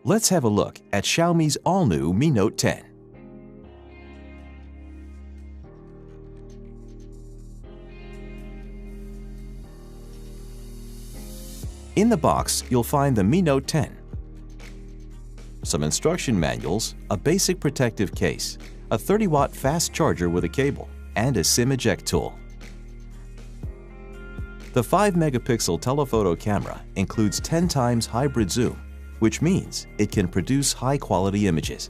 Let's have a look at Xiaomi's all-new Mi Note 10. In the box, you'll find the Mi Note 10, some instruction manuals, a basic protective case, a 30-watt fast charger with a cable, and a SIM eject tool. The 5-megapixel telephoto camera includes 10 times hybrid zoom, which means it can produce high-quality images.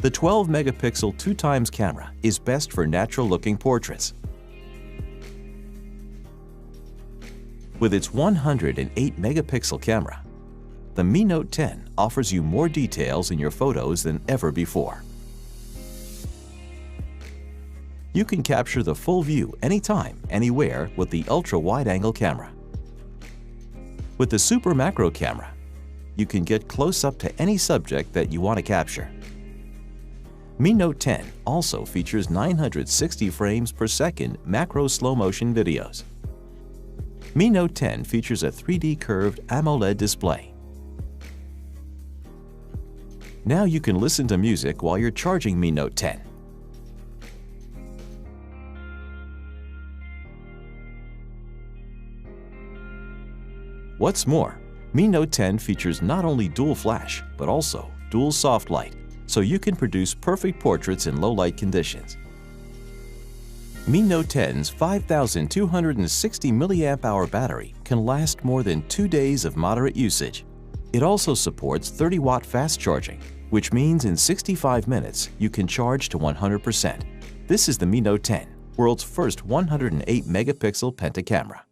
The 12-megapixel 2x camera is best for natural-looking portraits. With its 108-megapixel camera, the Mi Note 10 offers you more details in your photos than ever before. You can capture the full view anytime, anywhere with the ultra-wide-angle camera. With the Super Macro camera, you can get close up to any subject that you want to capture. Mi Note 10 also features 960 frames per second macro slow-motion videos. Mi Note 10 features a 3D curved AMOLED display. Now you can listen to music while you're charging Mi Note 10. What's more, Mi Note 10 features not only dual flash, but also dual soft light, so you can produce perfect portraits in low-light conditions. Mi Note 10's 5,260 mAh battery can last more than 2 days of moderate usage. It also supports 30-watt fast charging, which means in 65 minutes you can charge to 100%. This is the Mi Note 10, world's first 108-megapixel penta camera.